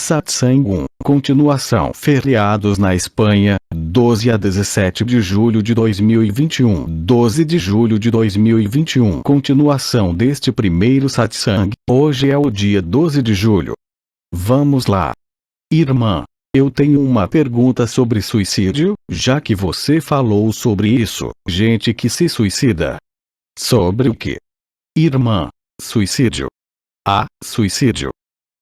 Satsang 1. Continuação. Feriados na Espanha, 12 a 17 de julho de 2021. 12 de julho de 2021. Continuação deste primeiro satsang. Hoje é o dia 12 de julho. Vamos lá. Irmã, eu tenho uma pergunta sobre suicídio, já que você falou sobre isso. Gente que se suicida. Sobre o que? Irmã, suicídio. Suicídio.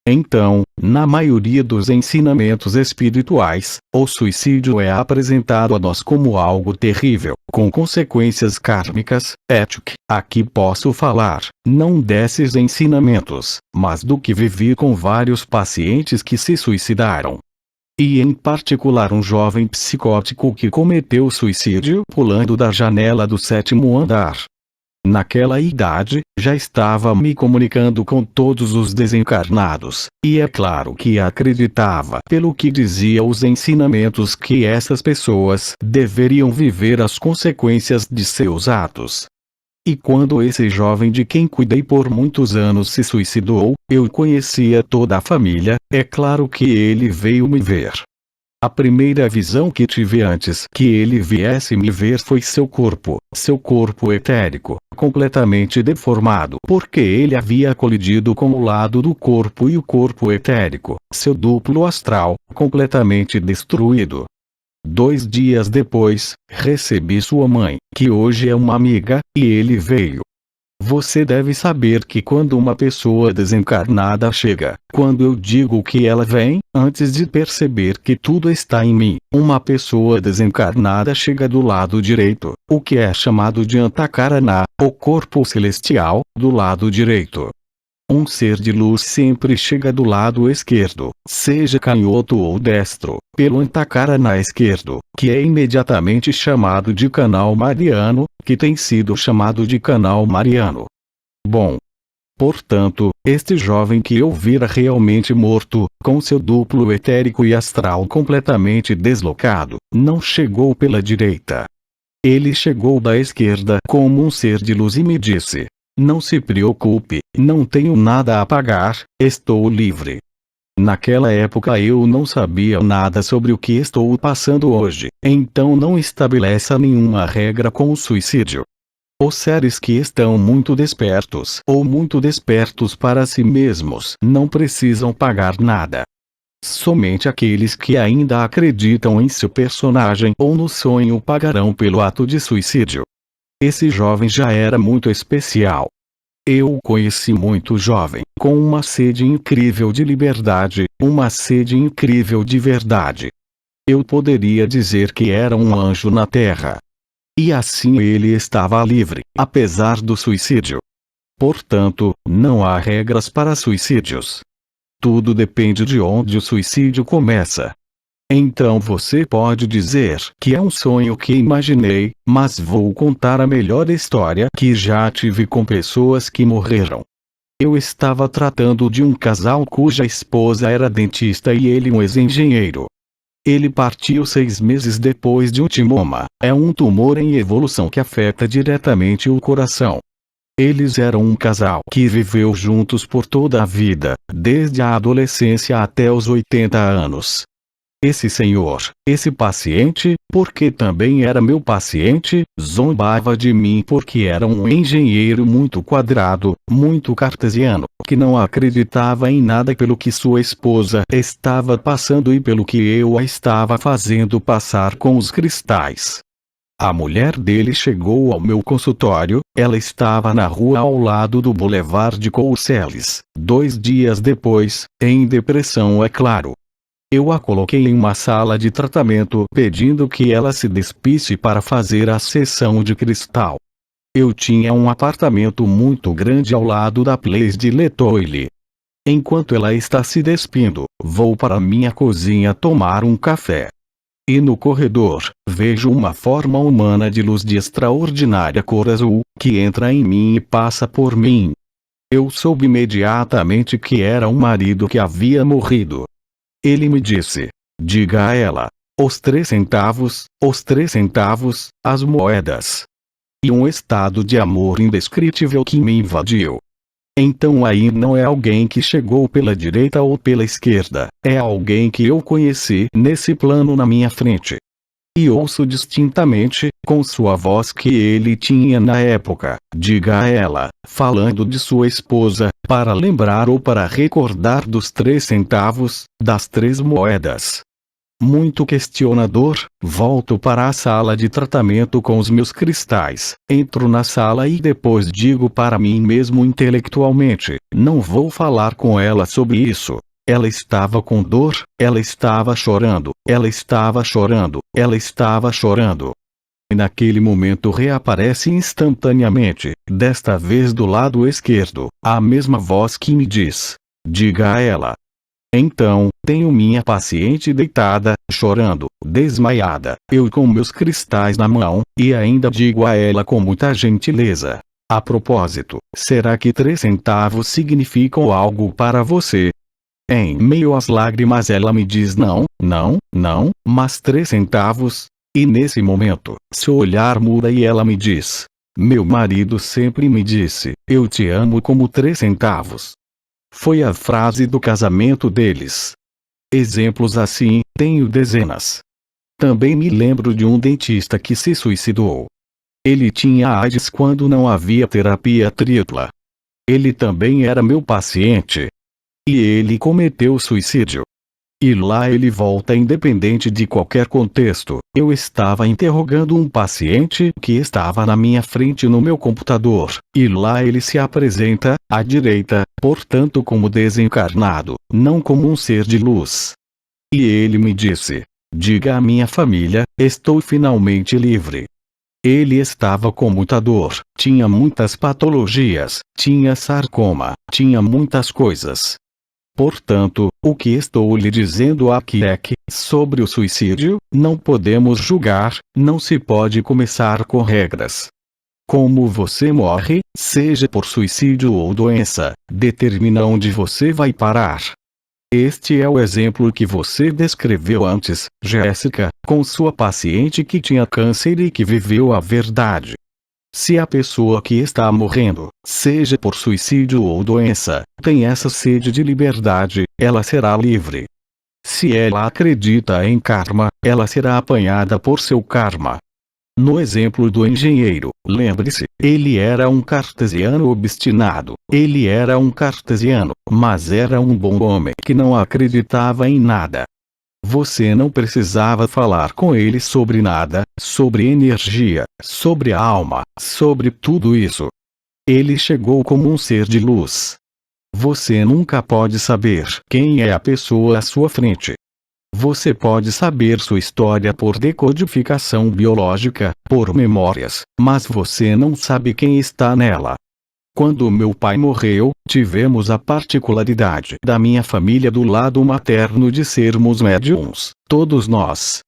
Então, na maioria dos ensinamentos espirituais, o suicídio é apresentado a nós como algo terrível, com consequências kármicas, ética. Aqui posso falar, não desses ensinamentos, mas do que vivi com vários pacientes que se suicidaram. E em particular um jovem psicótico que cometeu suicídio pulando da janela do 7º andar. Naquela idade, já estava me comunicando com todos os desencarnados, e é claro que acreditava pelo que dizia os ensinamentos que essas pessoas deveriam viver as consequências de seus atos. E quando esse jovem de quem cuidei por muitos anos se suicidou, eu conhecia toda a família, é claro que ele veio me ver. A primeira visão que tive antes que ele viesse me ver foi seu corpo etérico, completamente deformado, porque ele havia colidido com o lado do corpo e o corpo etérico, seu duplo astral, completamente destruído. 2 dias depois, recebi sua mãe, que hoje é uma amiga, e ele veio. Você deve saber que quando uma pessoa desencarnada chega, quando eu digo que ela vem, antes de perceber que tudo está em mim, uma pessoa desencarnada chega do lado direito, o que é chamado de Antakarana, o corpo celestial, do lado direito. Um ser de luz sempre chega do lado esquerdo, seja canhoto ou destro, pelo Antakarana esquerdo, que é imediatamente chamado de canal mariano, que tem sido chamado de canal mariano. Bom. Portanto, este jovem que eu vira realmente morto, com seu duplo etérico e astral completamente deslocado, não chegou pela direita. Ele chegou da esquerda como um ser de luz e me disse: não se preocupe, não tenho nada a pagar, estou livre. Naquela época eu não sabia nada sobre o que estou passando hoje, então não estabeleça nenhuma regra com o suicídio. Os seres que estão muito despertos ou muito despertos para si mesmos não precisam pagar nada. Somente aqueles que ainda acreditam em seu personagem ou no sonho pagarão pelo ato de suicídio. Esse jovem já era muito especial. Eu o conheci muito jovem, com uma sede incrível de liberdade, uma sede incrível de verdade. Eu poderia dizer que era um anjo na terra. E assim ele estava livre, apesar do suicídio. Portanto, não há regras para suicídios. Tudo depende de onde o suicídio começa. Então você pode dizer que é um sonho que imaginei, mas vou contar a melhor história que já tive com pessoas que morreram. Eu estava tratando de um casal cuja esposa era dentista e ele um ex-engenheiro. Ele partiu 6 meses depois de um timoma, é um tumor em evolução que afeta diretamente o coração. Eles eram um casal que viveu juntos por toda a vida, desde a adolescência até os 80 anos. Esse senhor, esse paciente, porque também era meu paciente, zombava de mim porque era um engenheiro muito quadrado, muito cartesiano, que não acreditava em nada pelo que sua esposa estava passando e pelo que eu a estava fazendo passar com os cristais. A mulher dele chegou ao meu consultório, ela estava na rua ao lado do Boulevard de Courcelles, 2 dias depois, em depressão é claro. Eu a coloquei em uma sala de tratamento pedindo que ela se despisse para fazer a sessão de cristal. Eu tinha um apartamento muito grande ao lado da Place de l'Étoile. Enquanto ela está se despindo, vou para minha cozinha tomar um café. E no corredor, vejo uma forma humana de luz de extraordinária cor azul, que entra em mim e passa por mim. Eu soube imediatamente que era um marido que havia morrido. Ele me disse: diga a ela, os 3 centavos, as moedas. E um estado de amor indescritível que me invadiu. Então aí não é alguém que chegou pela direita ou pela esquerda, é alguém que eu conheci nesse plano na minha frente. E ouço distintamente, com sua voz que ele tinha na época, diga a ela, falando de sua esposa, para lembrar ou para recordar dos 3 centavos, das 3 moedas. Muito questionador, volto para a sala de tratamento com os meus cristais, entro na sala e depois digo para mim mesmo intelectualmente, não vou falar com ela sobre isso. Ela estava com dor, ela estava chorando, ela estava chorando, ela estava chorando. E naquele momento reaparece instantaneamente, desta vez do lado esquerdo, a mesma voz que me diz: diga a ela. Então, tenho minha paciente deitada, chorando, desmaiada, eu com meus cristais na mão, e ainda digo a ela com muita gentileza: a propósito, será que 3 centavos significam algo para você? Em meio às lágrimas ela me diz não, não, não, mas 3 centavos? E nesse momento, seu olhar muda e ela me diz: meu marido sempre me disse, eu te amo como 3 centavos. Foi a frase do casamento deles. Exemplos assim, tenho dezenas. Também me lembro de um dentista que se suicidou. Ele tinha AIDS quando não havia terapia tripla. Ele também era meu paciente. E ele cometeu suicídio. E lá ele volta independente de qualquer contexto. Eu estava interrogando um paciente que estava na minha frente no meu computador, e lá ele se apresenta, à direita, portanto como desencarnado, não como um ser de luz. E ele me disse: diga à minha família, estou finalmente livre. Ele estava com muita dor, tinha muitas patologias, tinha sarcoma, tinha muitas coisas. Portanto, o que estou lhe dizendo aqui é que, sobre o suicídio, não podemos julgar, não se pode começar com regras. Como você morre, seja por suicídio ou doença, determina onde você vai parar. Este é o exemplo que você descreveu antes, Jéssica, com sua paciente que tinha câncer e que viveu a verdade. Se a pessoa que está morrendo, seja por suicídio ou doença, tem essa sede de liberdade, ela será livre. Se ela acredita em karma, ela será apanhada por seu karma. No exemplo do engenheiro, lembre-se, ele era um cartesiano obstinado, ele era um cartesiano, mas era um bom homem que não acreditava em nada. Você não precisava falar com ele sobre nada, sobre energia, sobre a alma, sobre tudo isso. Ele chegou como um ser de luz. Você nunca pode saber quem é a pessoa à sua frente. Você pode saber sua história por decodificação biológica, por memórias, mas você não sabe quem está nela. Quando meu pai morreu, tivemos a particularidade da minha família do lado materno de sermos médiums, todos nós.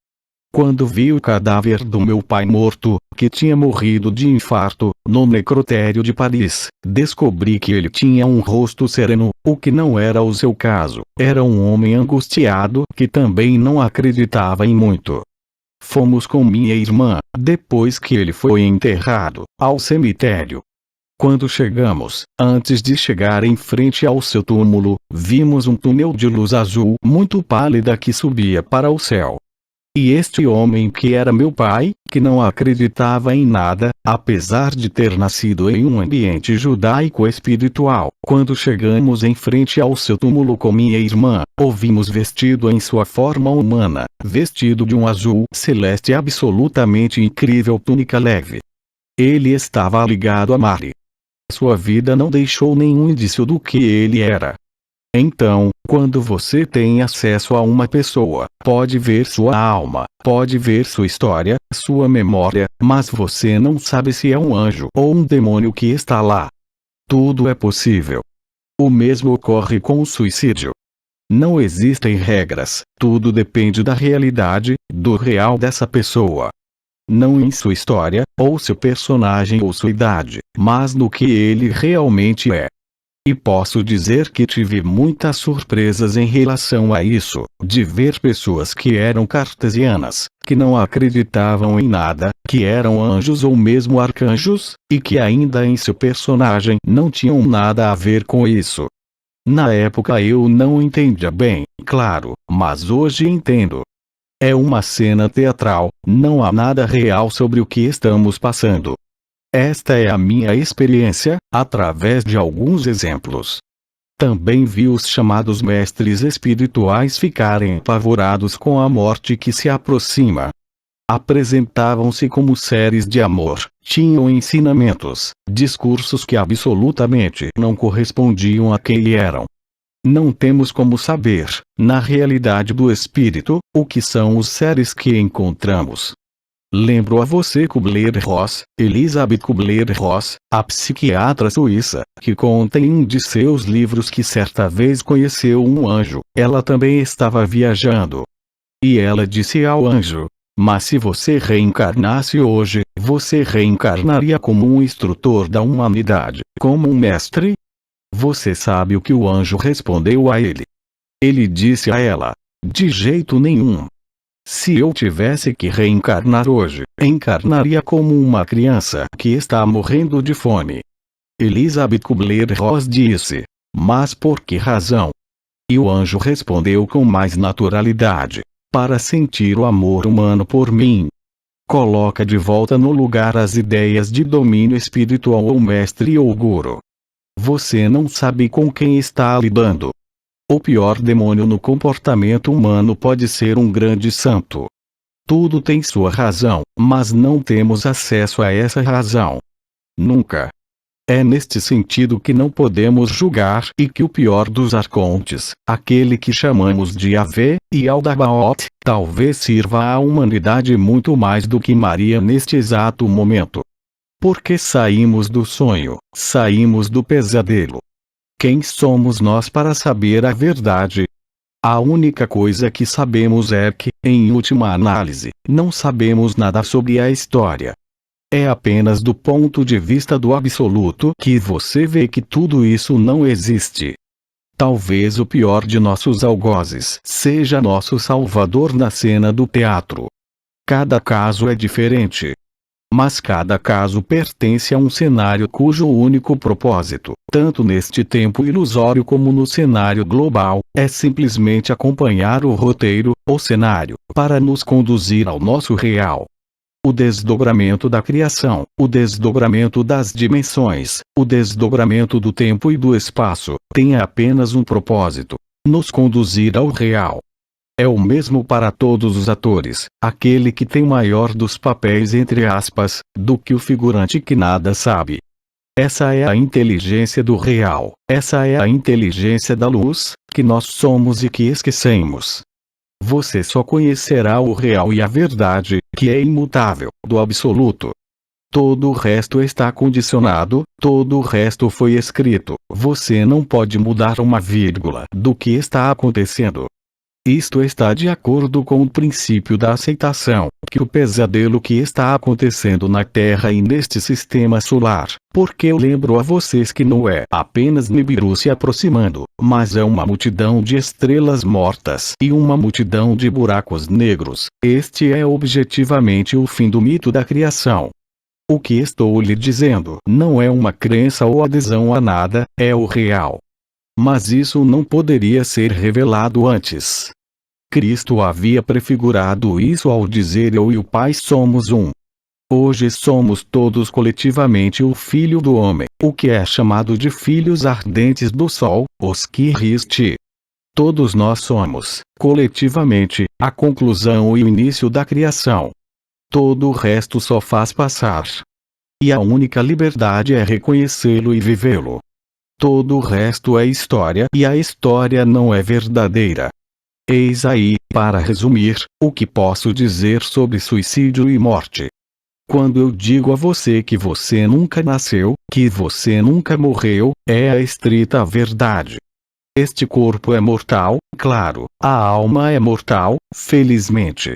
Quando vi o cadáver do meu pai morto, que tinha morrido de infarto, no necrotério de Paris, descobri que ele tinha um rosto sereno, o que não era o seu caso, era um homem angustiado que também não acreditava em muito. Fomos com minha irmã, depois que ele foi enterrado, ao cemitério. Quando chegamos, antes de chegar em frente ao seu túmulo, vimos um túnel de luz azul muito pálida que subia para o céu. E este homem que era meu pai, que não acreditava em nada, apesar de ter nascido em um ambiente judaico espiritual, quando chegamos em frente ao seu túmulo com minha irmã, o vimos vestido em sua forma humana, vestido de um azul celeste absolutamente incrível túnica leve. Ele estava ligado a Mari. Sua vida não deixou nenhum indício do que ele era. Então, quando você tem acesso a uma pessoa, pode ver sua alma, pode ver sua história, sua memória, mas você não sabe se é um anjo ou um demônio que está lá. Tudo é possível. O mesmo ocorre com o suicídio. Não existem regras, tudo depende da realidade, do real dessa pessoa. Não em sua história, ou seu personagem ou sua idade, mas no que ele realmente é. E posso dizer que tive muitas surpresas em relação a isso, de ver pessoas que eram cartesianas, que não acreditavam em nada, que eram anjos ou mesmo arcanjos, e que ainda em seu personagem não tinham nada a ver com isso. Na época eu não entendia bem, claro, mas hoje entendo. É uma cena teatral, não há nada real sobre o que estamos passando. Esta é a minha experiência, através de alguns exemplos. Também vi os chamados mestres espirituais ficarem apavorados com a morte que se aproxima. Apresentavam-se como seres de amor, tinham ensinamentos, discursos que absolutamente não correspondiam a quem eram. Não temos como saber, na realidade do espírito, o que são os seres que encontramos. Lembro a você Kubler-Ross, Elizabeth Kubler-Ross, a psiquiatra suíça, que conta em um de seus livros que certa vez conheceu um anjo. Ela também estava viajando. E ela disse ao anjo: mas se você reencarnasse hoje, você reencarnaria como um instrutor da humanidade, como um mestre? Você sabe o que o anjo respondeu a ele? Ele disse a ela: de jeito nenhum. Se eu tivesse que reencarnar hoje, encarnaria como uma criança que está morrendo de fome. Elizabeth Kubler-Ross disse: mas por que razão? E o anjo respondeu com mais naturalidade: para sentir o amor humano por mim. Coloca de volta no lugar as ideias de domínio espiritual ou mestre ou guru. Você não sabe com quem está lidando. O pior demônio no comportamento humano pode ser um grande santo. Tudo tem sua razão, mas não temos acesso a essa razão. Nunca. É neste sentido que não podemos julgar e que o pior dos arcontes, aquele que chamamos de Yahvé e Aldabaoth, talvez sirva à humanidade muito mais do que Maria neste exato momento. Porque saímos do sonho, saímos do pesadelo. Quem somos nós para saber a verdade? A única coisa que sabemos é que, em última análise, não sabemos nada sobre a história. É apenas do ponto de vista do absoluto que você vê que tudo isso não existe. Talvez o pior de nossos algozes seja nosso salvador na cena do teatro. Cada caso é diferente. Mas cada caso pertence a um cenário cujo único propósito, tanto neste tempo ilusório como no cenário global, é simplesmente acompanhar o roteiro, o cenário, para nos conduzir ao nosso real. O desdobramento da criação, o desdobramento das dimensões, o desdobramento do tempo e do espaço, tem apenas um propósito: nos conduzir ao real. É o mesmo para todos os atores, aquele que tem maior dos papéis entre aspas, do que o figurante que nada sabe. Essa é a inteligência do real, essa é a inteligência da luz, que nós somos e que esquecemos. Você só conhecerá o real e a verdade, que é imutável, do absoluto. Todo o resto está condicionado, todo o resto foi escrito, você não pode mudar uma vírgula do que está acontecendo. Isto está de acordo com o princípio da aceitação, que o pesadelo que está acontecendo na Terra e neste sistema solar, porque eu lembro a vocês que não é apenas Nibiru se aproximando, mas é uma multidão de estrelas mortas e uma multidão de buracos negros. Este é objetivamente o fim do mito da criação. O que estou lhe dizendo não é uma crença ou adesão a nada, é o real. Mas isso não poderia ser revelado antes. Cristo havia prefigurado isso ao dizer: eu e o Pai somos um. Hoje somos todos coletivamente o Filho do Homem, o que é chamado de filhos ardentes do Sol, os Kiristi. Todos nós somos, coletivamente, a conclusão e o início da criação. Todo o resto só faz passar. E a única liberdade é reconhecê-lo e vivê-lo. Todo o resto é história e a história não é verdadeira. Eis aí, para resumir, o que posso dizer sobre suicídio e morte. Quando eu digo a você que você nunca nasceu, que você nunca morreu, é a estrita verdade. Este corpo é mortal, claro, a alma é mortal, felizmente.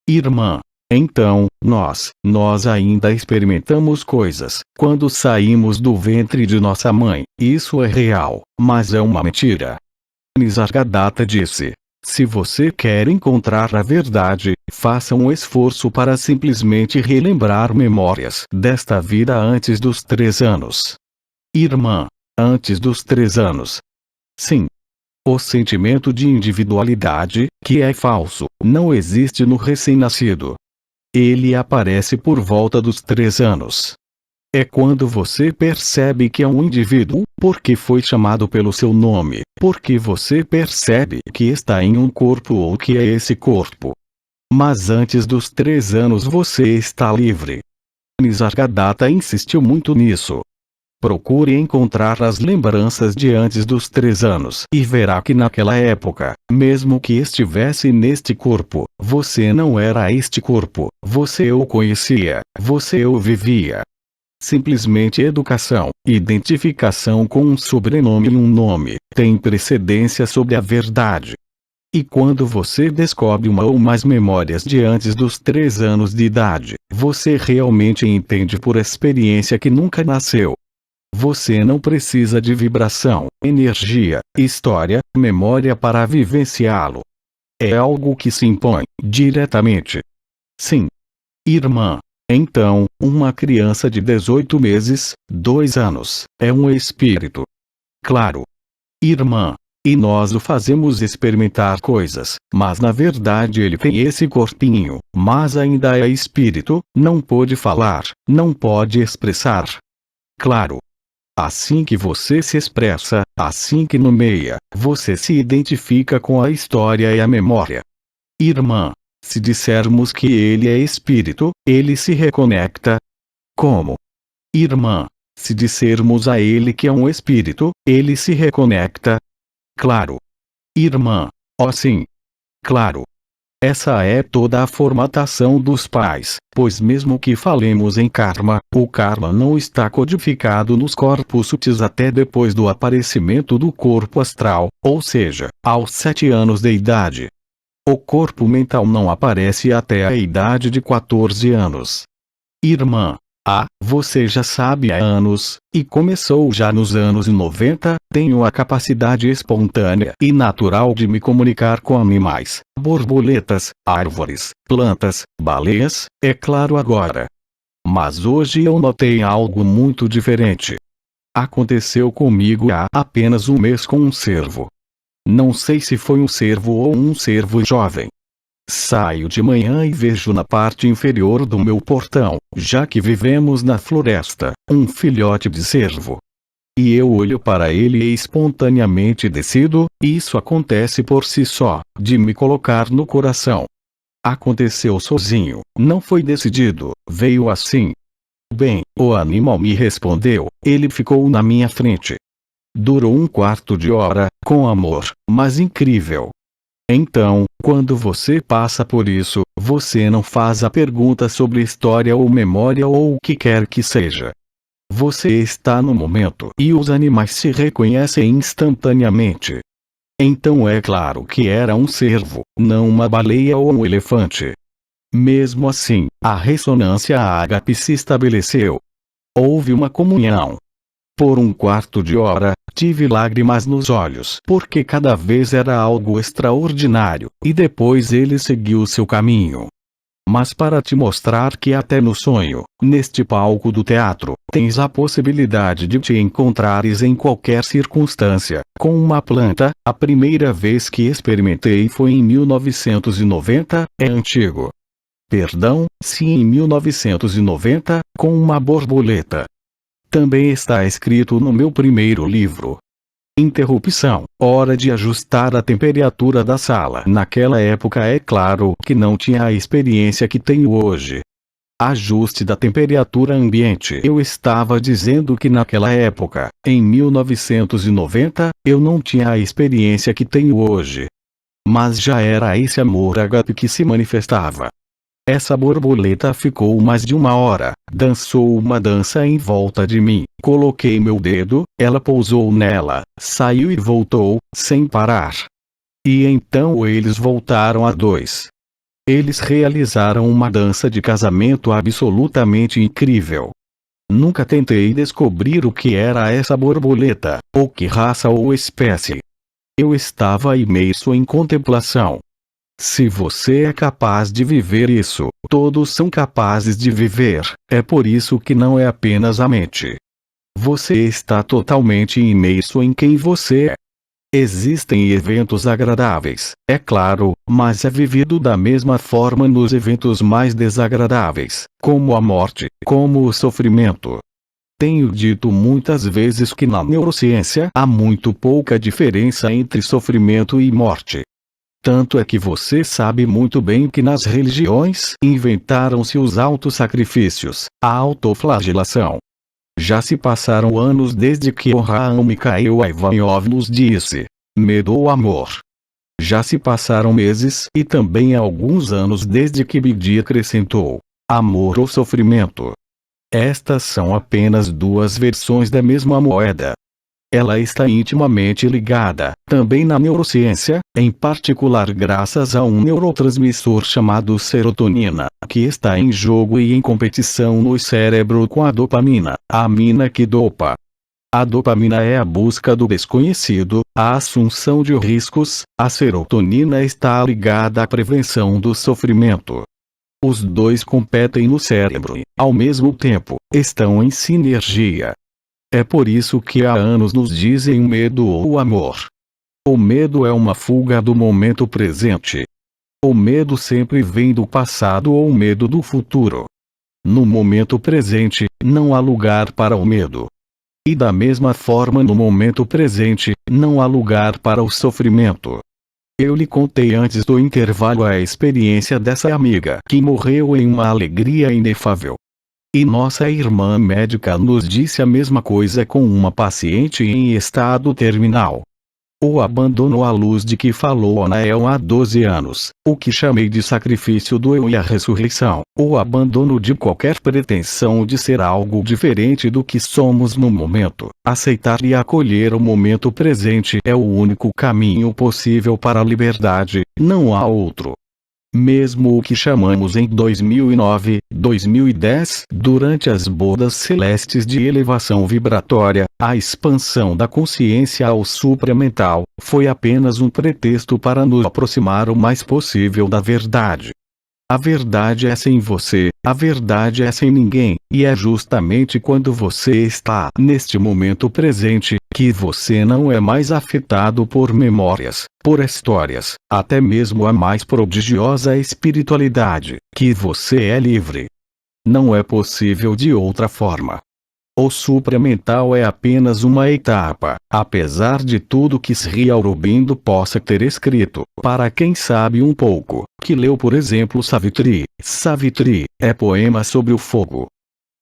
Irmã, Então, nós ainda experimentamos coisas, quando saímos do ventre de nossa mãe. Isso é real, mas é uma mentira. Nisargadatta disse: se você quer encontrar a verdade, faça um esforço para simplesmente relembrar memórias desta vida antes dos 3 anos. Irmã, antes dos 3 anos. Sim. O sentimento de individualidade, que é falso, não existe no recém-nascido. Ele aparece por volta dos 3 anos. É quando você percebe que é um indivíduo, porque foi chamado pelo seu nome, porque você percebe que está em um corpo ou que é esse corpo. Mas antes dos 3 anos você está livre. Nisargadatta insistiu muito nisso. Procure encontrar as lembranças de antes dos 3 anos e verá que naquela época, mesmo que estivesse neste corpo, você não era este corpo, você o conhecia, você o vivia. Simplesmente educação, identificação com um sobrenome e um nome, tem precedência sobre a verdade. E quando você descobre uma ou mais memórias de antes dos 3 anos de idade, você realmente entende por experiência que nunca nasceu. Você não precisa de vibração, energia, história, memória para vivenciá-lo. É algo que se impõe, diretamente. Sim. Irmã. Então, uma criança de 18 meses, 2 anos, é um espírito. Claro. Irmã. E nós o fazemos experimentar coisas, mas na verdade ele tem esse corpinho, mas ainda é espírito, não pode falar, não pode expressar. Claro. Assim que você se expressa, assim que nomeia, você se identifica com a história e a memória. Irmã, se dissermos que ele é espírito, ele se reconecta. Como? Irmã, se dissermos a ele que é um espírito, ele se reconecta. Claro. Irmã, oh sim. Claro. Essa é toda a formatação dos pais, pois mesmo que falemos em karma, o karma não está codificado nos corpos sutis até depois do aparecimento do corpo astral, ou seja, aos 7 anos de idade. O corpo mental não aparece até a idade de 14 anos. Irmã, você já sabe há anos, e começou já nos anos 90, tenho a capacidade espontânea e natural de me comunicar com animais, borboletas, árvores, plantas, baleias, é claro agora. Mas hoje eu notei algo muito diferente. Aconteceu comigo há apenas um mês com um cervo. Não sei se foi um cervo ou um cervo jovem. Saio de manhã e vejo na parte inferior do meu portão, já que vivemos na floresta, um filhote de cervo. E eu olho para ele e espontaneamente decido, isso acontece por si só, de me colocar no coração. Aconteceu sozinho, não foi decidido, veio assim. Bem, o animal me respondeu, ele ficou na minha frente. Durou um quarto de hora, com amor, mas incrível. Então, quando você passa por isso, você não faz a pergunta sobre história ou memória ou o que quer que seja. Você está no momento e os animais se reconhecem instantaneamente. Então é claro que era um cervo, não uma baleia ou um elefante. Mesmo assim, a ressonância ágape se estabeleceu. Houve uma comunhão. Por um quarto de hora, tive lágrimas nos olhos porque cada vez era algo extraordinário, e depois ele seguiu seu caminho. Mas para te mostrar que até no sonho, neste palco do teatro, tens a possibilidade de te encontrares em qualquer circunstância, com uma planta, a primeira vez que experimentei foi em 1990, é antigo. Perdão, sim, em 1990, com uma borboleta. Também está escrito no meu primeiro livro. Interrupção, hora de ajustar a temperatura da sala. Naquela época é claro que não tinha a experiência que tenho hoje. Ajuste da temperatura ambiente. Eu estava dizendo que naquela época, em 1990, eu não tinha a experiência que tenho hoje. Mas já era esse amor ágape que se manifestava. Essa borboleta ficou mais de uma hora, dançou uma dança em volta de mim, coloquei meu dedo, ela pousou nela, saiu e voltou, sem parar. E então eles voltaram a dois. Eles realizaram uma dança de casamento absolutamente incrível. Nunca tentei descobrir o que era essa borboleta, ou que raça ou espécie. Eu estava imerso em contemplação. Se você é capaz de viver isso, todos são capazes de viver, é por isso que não é apenas a mente. Você está totalmente imerso em quem você é. Existem eventos agradáveis, é claro, mas é vivido da mesma forma nos eventos mais desagradáveis, como a morte, como o sofrimento. Tenho dito muitas vezes que na neurociência há muito pouca diferença entre sofrimento e morte. Tanto é que você sabe muito bem que nas religiões inventaram-se os autossacrifícios, a autoflagelação. Já se passaram anos desde que Avraham Mikhail Ivanov nos disse: medo ou amor. Já se passaram meses e também alguns anos desde que Bidi acrescentou: amor ou sofrimento. Estas são apenas duas versões da mesma moeda. Ela está intimamente ligada, também na neurociência, em particular graças a um neurotransmissor chamado serotonina, que está em jogo e em competição no cérebro com a dopamina, a amina que dopa. A dopamina é a busca do desconhecido, a assunção de riscos, a serotonina está ligada à prevenção do sofrimento. Os dois competem no cérebro e, ao mesmo tempo, estão em sinergia. É por isso que há anos nos dizem medo ou amor. O medo é uma fuga do momento presente. O medo sempre vem do passado ou medo do futuro. No momento presente, não há lugar para o medo. E da mesma forma no momento presente, não há lugar para o sofrimento. Eu lhe contei antes do intervalo a experiência dessa amiga que morreu em uma alegria inefável. E nossa irmã médica nos disse a mesma coisa com uma paciente em estado terminal. O abandono à luz de que falou Anael há 12 anos, o que chamei de sacrifício do eu e a ressurreição, o abandono de qualquer pretensão de ser algo diferente do que somos no momento, aceitar e acolher o momento presente é o único caminho possível para a liberdade, não há outro. Mesmo o que chamamos em 2009, 2010, durante as bodas celestes de elevação vibratória, a expansão da consciência ao supramental, foi apenas um pretexto para nos aproximar o mais possível da verdade. A verdade é sem você, a verdade é sem ninguém, e é justamente quando você está neste momento presente, que você não é mais afetado por memórias, por histórias, até mesmo a mais prodigiosa espiritualidade, que você é livre. Não é possível de outra forma. O supramental é apenas uma etapa, apesar de tudo que Sri Aurobindo possa ter escrito, para quem sabe um pouco, que leu por exemplo Savitri. Savitri é poema sobre o fogo.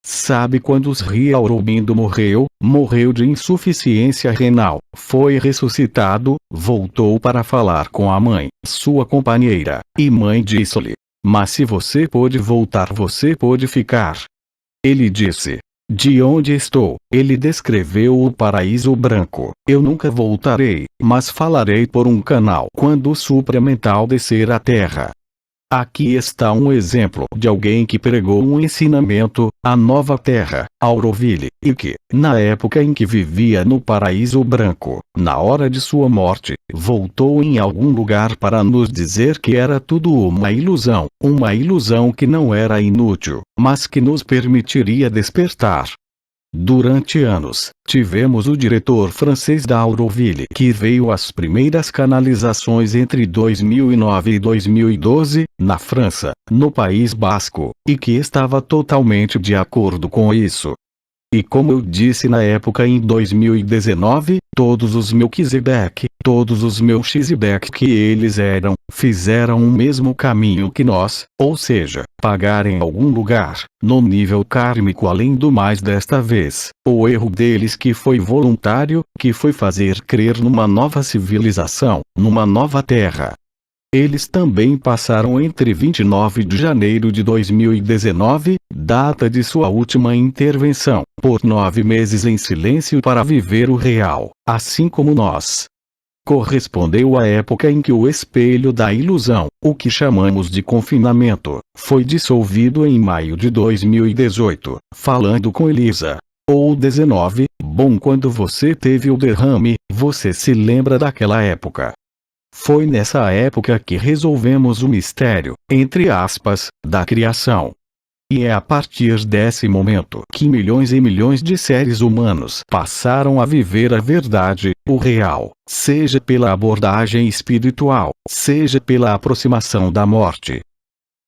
Sabe quando Sri Aurobindo morreu? Morreu de insuficiência renal, foi ressuscitado, voltou para falar com a mãe, sua companheira, e mãe disse-lhe: mas se você pôde voltar, você pôde ficar. Ele disse: de onde estou? Ele descreveu o paraíso branco. Eu nunca voltarei, mas falarei por um canal quando o supramental descer à terra. Aqui está um exemplo de alguém que pregou um ensinamento, a nova terra, Auroville, e que, na época em que vivia no paraíso branco, na hora de sua morte, voltou em algum lugar para nos dizer que era tudo uma ilusão que não era inútil, mas que nos permitiria despertar. Durante anos, tivemos o diretor francês da Auroville que veio às primeiras canalizações entre 2009 e 2012, na França, no País Basco, e que estava totalmente de acordo com isso. E como eu disse na época em 2019, todos os Melquisedeque, todos os Melchisedeque que eles fizeram o mesmo caminho que nós, ou seja, pagar em algum lugar, no nível kármico. Além do mais, desta vez, o erro deles que foi voluntário, que foi fazer crer numa nova civilização, numa nova terra. Eles também passaram entre 29 de janeiro de 2019, data de sua última intervenção, por 9 meses em silêncio para viver o real, assim como nós. correspondeu à época em que o espelho da ilusão, o que chamamos de confinamento, foi dissolvido em maio de 2018, falando com Elisa. Ou 19, bom, quando você teve o derrame, você se lembra daquela época. Foi nessa época que resolvemos o mistério, entre aspas, da criação. E é a partir desse momento que milhões e milhões de seres humanos passaram a viver a verdade, o real, seja pela abordagem espiritual, seja pela aproximação da morte,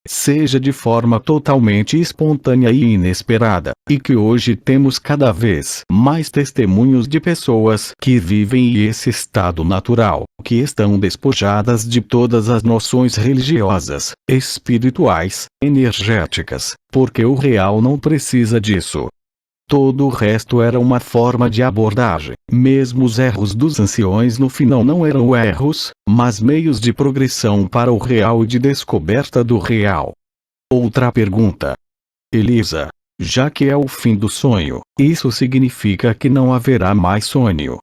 seja de forma totalmente espontânea e inesperada, e que hoje temos cada vez mais testemunhos de pessoas que vivem esse estado natural, que estão despojadas de todas as noções religiosas, espirituais, energéticas, porque o real não precisa disso. Todo o resto era uma forma de abordagem. Mesmo os erros dos anciões no final não eram erros, mas meios de progressão para o real e de descoberta do real. Outra pergunta. Elisa, já que é o fim do sonho, isso significa que não haverá mais sonho?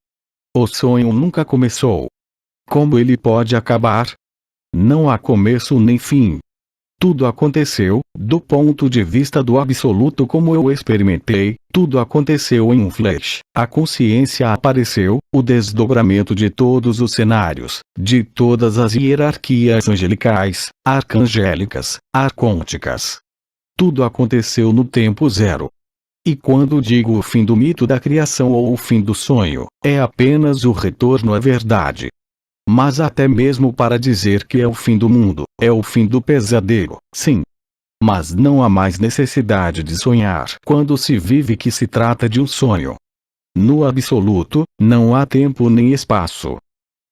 O sonho nunca começou. Como ele pode acabar? Não há começo nem fim. Tudo aconteceu, do ponto de vista do absoluto como eu experimentei, tudo aconteceu em um flash. A consciência apareceu, o desdobramento de todos os cenários, de todas as hierarquias angelicais, arcangélicas, arcônticas. Tudo aconteceu no tempo zero. E quando digo o fim do mito da criação ou o fim do sonho, é apenas o retorno à verdade. Mas até mesmo para dizer que é o fim do mundo, é o fim do pesadelo, sim. Mas não há mais necessidade de sonhar quando se vive que se trata de um sonho. No absoluto, não há tempo nem espaço.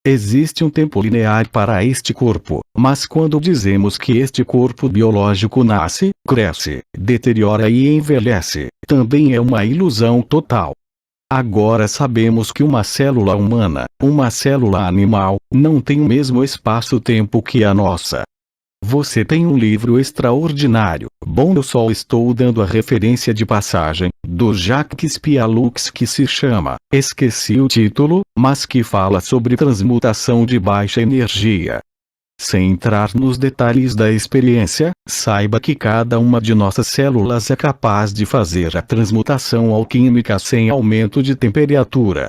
Existe um tempo linear para este corpo, mas quando dizemos que este corpo biológico nasce, cresce, deteriora e envelhece, também é uma ilusão total. Agora sabemos que uma célula humana, uma célula animal, não tem o mesmo espaço-tempo que a nossa. Você tem um livro extraordinário, bom, eu só estou dando a referência de passagem, do Jacques Pialux, que se chama, esqueci o título, mas que fala sobre transmutação de baixa energia. Sem entrar nos detalhes da experiência, saiba que cada uma de nossas células é capaz de fazer a transmutação alquímica sem aumento de temperatura.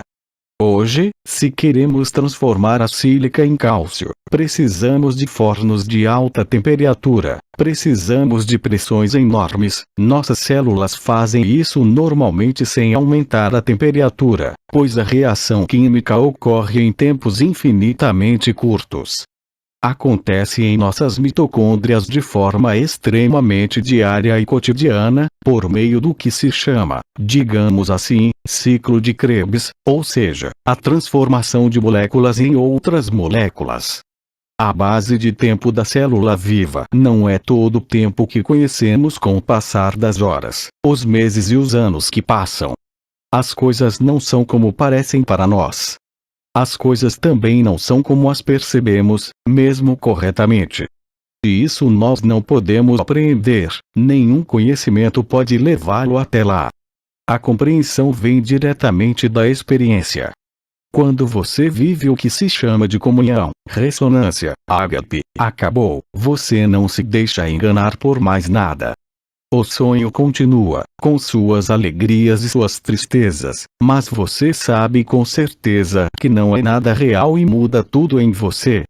Hoje, se queremos transformar a sílica em cálcio, precisamos de fornos de alta temperatura, precisamos de pressões enormes. Nossas células fazem isso normalmente sem aumentar a temperatura, pois a reação química ocorre em tempos infinitamente curtos. Acontece em nossas mitocôndrias de forma extremamente diária e cotidiana, por meio do que se chama, digamos assim, ciclo de Krebs, ou seja, a transformação de moléculas em outras moléculas. A base de tempo da célula viva não é todo o tempo que conhecemos com o passar das horas, os meses e os anos que passam. As coisas não são como parecem para nós. As coisas também não são como as percebemos, mesmo corretamente. E isso nós não podemos apreender, nenhum conhecimento pode levá-lo até lá. A compreensão vem diretamente da experiência. Quando você vive o que se chama de comunhão, ressonância, ágape, acabou, você não se deixa enganar por mais nada. O sonho continua, com suas alegrias e suas tristezas, mas você sabe com certeza que não é nada real e muda tudo em você.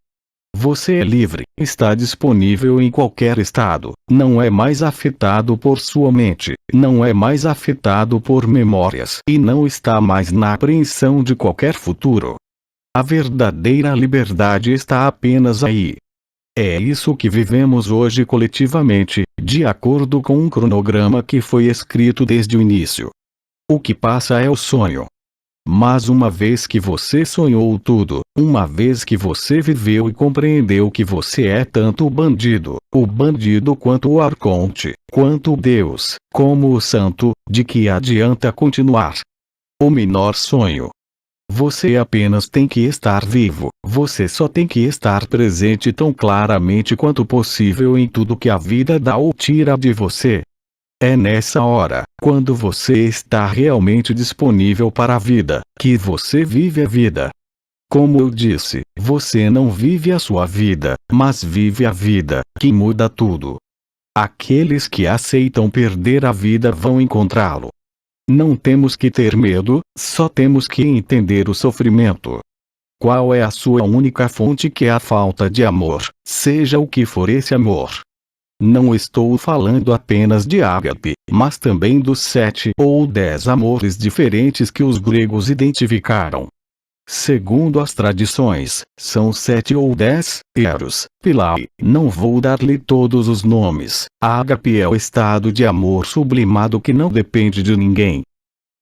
Você é livre, está disponível em qualquer estado, não é mais afetado por sua mente, não é mais afetado por memórias e não está mais na apreensão de qualquer futuro. A verdadeira liberdade está apenas aí. É isso que vivemos hoje coletivamente, de acordo com um cronograma que foi escrito desde o início. O que passa é o sonho. Mas uma vez que você sonhou tudo, uma vez que você viveu e compreendeu que você é tanto o bandido quanto o arconte, quanto o Deus, como o santo, de que adianta continuar? O menor sonho. Você apenas tem que estar vivo, você só tem que estar presente tão claramente quanto possível em tudo que a vida dá ou tira de você. É nessa hora, quando você está realmente disponível para a vida, que você vive a vida. Como eu disse, você não vive a sua vida, mas vive a vida, que muda tudo. Aqueles que aceitam perder a vida vão encontrá-lo. Não temos que ter medo, só temos que entender o sofrimento. Qual é a sua única fonte, que é a falta de amor, seja o que for esse amor. Não estou falando apenas de ágape, mas também dos 7 ou 10 amores diferentes que os gregos identificaram. Segundo as tradições, são 7 ou 10, eros, philia, não vou dar-lhe todos os nomes. Ágape é o estado de amor sublimado que não depende de ninguém.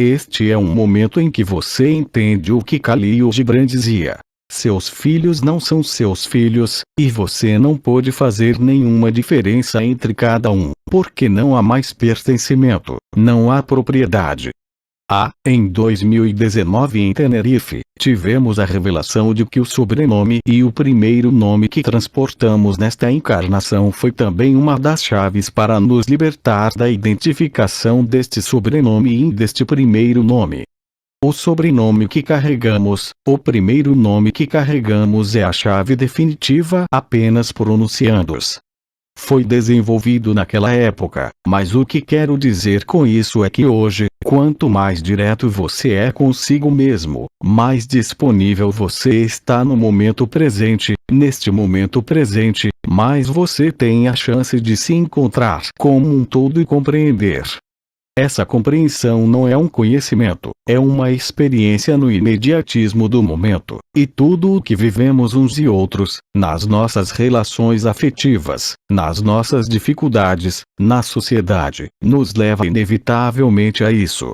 Este é um momento em que você entende o que Khalil Gibran dizia. Seus filhos não são seus filhos, e você não pode fazer nenhuma diferença entre cada um, porque não há mais pertencimento, não há propriedade. Em 2019 em Tenerife, tivemos a revelação de que o sobrenome e o primeiro nome que transportamos nesta encarnação foi também uma das chaves para nos libertar da identificação deste sobrenome e deste primeiro nome. O sobrenome que carregamos, o primeiro nome que carregamos é a chave definitiva apenas pronunciando-os. Foi desenvolvido naquela época, mas o que quero dizer com isso é que hoje, quanto mais direto você é consigo mesmo, mais disponível você está no momento presente, neste momento presente, mais você tem a chance de se encontrar como um todo e compreender. Essa compreensão não é um conhecimento, é uma experiência no imediatismo do momento, e tudo o que vivemos uns e outros, nas nossas relações afetivas, nas nossas dificuldades, na sociedade, nos leva inevitavelmente a isso.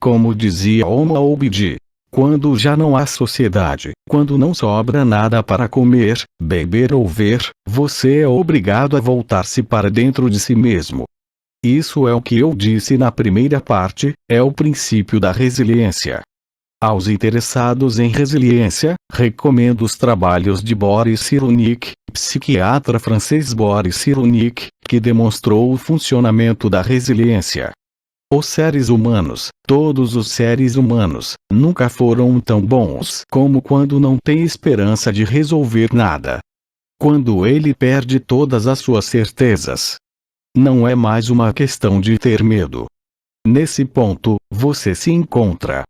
Como dizia Oma Obidi, quando já não há sociedade, quando não sobra nada para comer, beber ou ver, você é obrigado a voltar-se para dentro de si mesmo. Isso é o que eu disse na primeira parte, é o princípio da resiliência. Aos interessados em resiliência, recomendo os trabalhos de Boris Cyrulnik, psiquiatra francês Boris Cyrulnik, que demonstrou o funcionamento da resiliência. Os seres humanos, todos os seres humanos, nunca foram tão bons como quando não tem esperança de resolver nada. Quando ele perde todas as suas certezas. Não é mais uma questão de ter medo. Nesse ponto, você se encontra.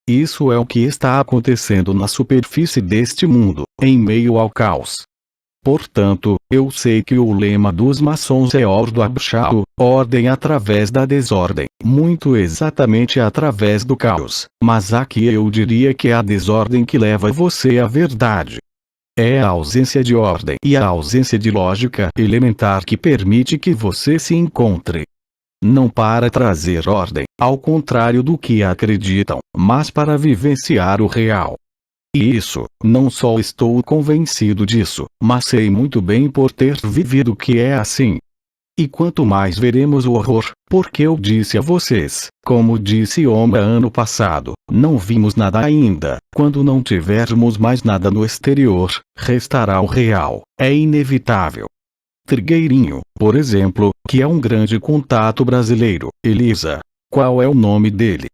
Isso é o que está acontecendo na superfície deste mundo, em meio ao caos. Portanto, eu sei que o lema dos maçons é Ordo Abshao, ordem através da desordem, muito exatamente através do caos, mas aqui eu diria que é a desordem que leva você à verdade. É a ausência de ordem e a ausência de lógica elementar que permite que você se encontre. Não para trazer ordem, ao contrário do que acreditam, mas para vivenciar o real. E isso, não só estou convencido disso, mas sei muito bem por ter vivido que é assim. E quanto mais veremos o horror, porque eu disse a vocês, como disse Oma ano passado, não vimos nada ainda, quando não tivermos mais nada no exterior, restará o real, é inevitável. Trigueirinho, por exemplo, que é um grande contato brasileiro, Elisa. Qual é o nome dele?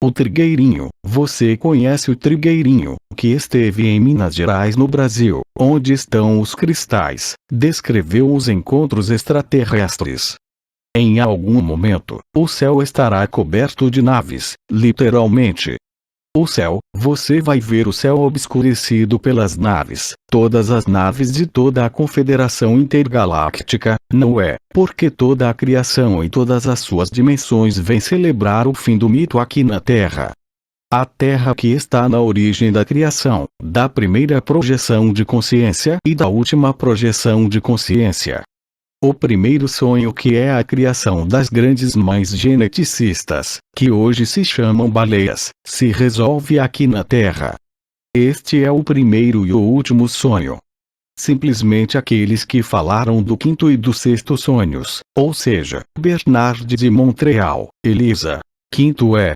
O Trigueirinho, você conhece o Trigueirinho, que esteve em Minas Gerais no Brasil, onde estão os cristais, descreveu os encontros extraterrestres. Em algum momento, o céu estará coberto de naves, literalmente. O céu, você vai ver o céu obscurecido pelas naves, todas as naves de toda a Confederação Intergaláctica, não é? Porque toda a criação e todas as suas dimensões vêm celebrar o fim do mito aqui na Terra. A Terra que está na origem da criação, da primeira projeção de consciência e da última projeção de consciência. O primeiro sonho, que é a criação das grandes mães geneticistas, que hoje se chamam baleias, se resolve aqui na Terra. Este é o primeiro e o último sonho. Simplesmente aqueles que falaram do quinto e do sexto sonhos, ou seja, Bernard de Montreal, Elisa. Quinto é.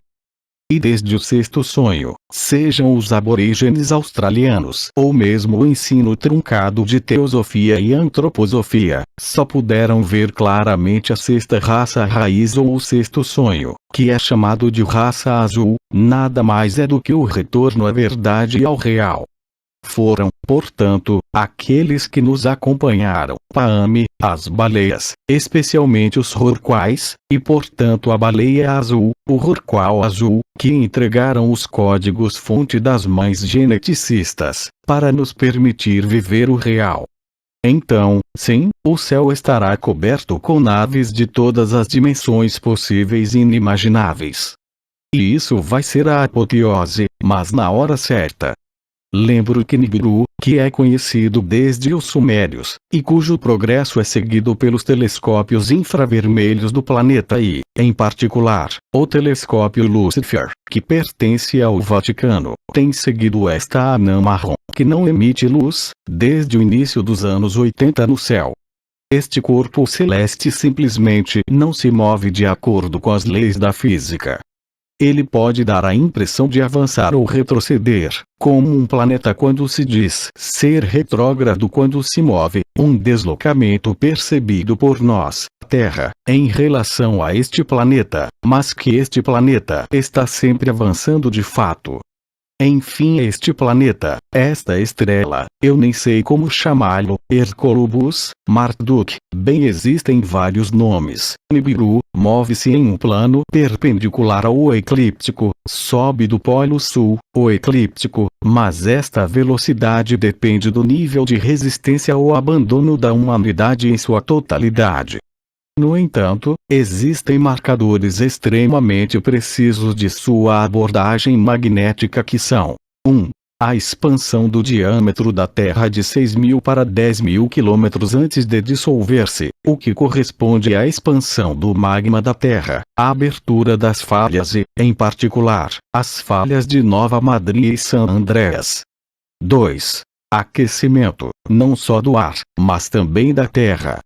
E desde o sexto sonho, sejam os aborígenes australianos ou mesmo o ensino truncado de teosofia e antroposofia, só puderam ver claramente a sexta raça raiz ou o sexto sonho, que é chamado de raça azul, nada mais é do que o retorno à verdade e ao real. Foram, portanto, aqueles que nos acompanharam, Paame, as baleias, especialmente os rorquais, e portanto a baleia azul, o rorqual azul, que entregaram os códigos-fonte das mães geneticistas, para nos permitir viver o real. Então, sim, o céu estará coberto com naves de todas as dimensões possíveis e inimagináveis. E isso vai ser a apoteose, mas na hora certa. Lembro que Nibiru, que é conhecido desde os Sumérios, e cujo progresso é seguido pelos telescópios infravermelhos do planeta e, em particular, o telescópio Lucifer, que pertence ao Vaticano, tem seguido esta anã marrom, que não emite luz, desde o início dos anos 80 no céu. Este corpo celeste simplesmente não se move de acordo com as leis da física. Ele pode dar a impressão de avançar ou retroceder, como um planeta quando se diz ser retrógrado quando se move, um deslocamento percebido por nós, Terra, em relação a este planeta, mas que este planeta está sempre avançando de fato. Enfim, este planeta, esta estrela, eu nem sei como chamá-lo, Hercolubus, Marduk, bem existem vários nomes. Nibiru, move-se em um plano perpendicular ao eclíptico, sobe do polo sul, o eclíptico, mas esta velocidade depende do nível de resistência ou abandono da humanidade em sua totalidade. No entanto, existem marcadores extremamente precisos de sua abordagem magnética que são: 1. A expansão do diâmetro da Terra de 6.000 para 10.000 km antes de dissolver-se, o que corresponde à expansão do magma da Terra, a abertura das falhas e, em particular, as falhas de Nova Madrid e San Andreas. 2. Aquecimento, não só do ar, mas também da Terra.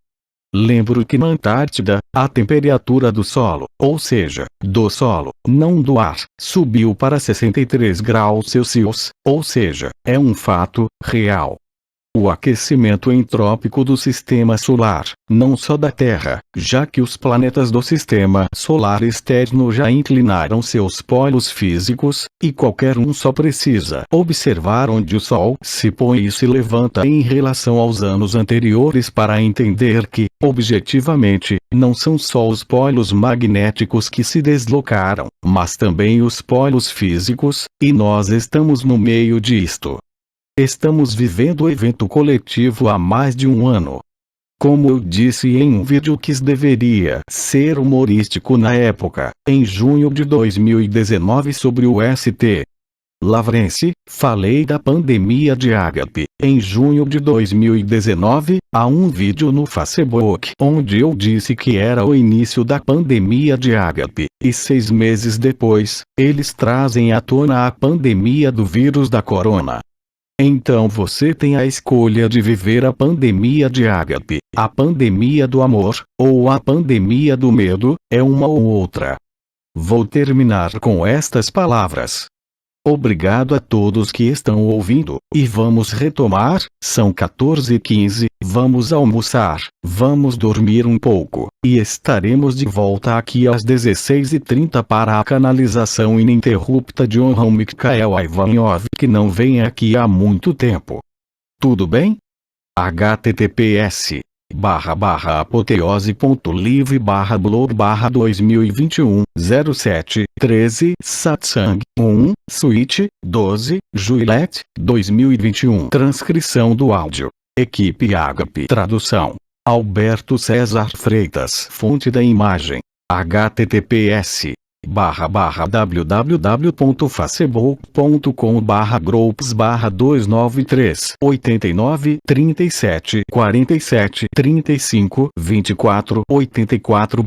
Lembro que na Antártida, a temperatura do solo, ou seja, do solo, não do ar, subiu para 63 graus Celsius, ou seja, é um fato real. O aquecimento entrópico do sistema solar, não só da Terra, já que os planetas do sistema solar externo já inclinaram seus polos físicos, e qualquer um só precisa observar onde o Sol se põe e se levanta em relação aos anos anteriores para entender que, objetivamente, não são só os polos magnéticos que se deslocaram, mas também os polos físicos, e nós estamos no meio disto. Estamos vivendo o evento coletivo há mais de um ano. Como eu disse em um vídeo que deveria ser humorístico na época, em junho de 2019 sobre o St. Lawrence, falei da pandemia de Ágape. Em junho de 2019, há um vídeo no Facebook onde eu disse que era o início da pandemia de Ágape, e 6 meses depois, eles trazem à tona a pandemia do vírus da corona. Então você tem a escolha de viver a pandemia de Ágape, a pandemia do amor, ou a pandemia do medo, é uma ou outra. Vou terminar com estas palavras. Obrigado a todos que estão ouvindo, e vamos retomar, são 14h15, vamos almoçar, vamos dormir um pouco, e estaremos de volta aqui às 16h30 para a canalização ininterrupta de Johann Mikhael Ivanov que não vem aqui há muito tempo. Tudo bem? https://apoteose.live/blog/2021-07-13 Satsang 1 Suíte 12 Juliette 2021 Transcrição do áudio Equipe Ágape Tradução Alberto César Freitas Fonte da imagem https://www.facebook.com/groups/293 89 37 47 35 24 84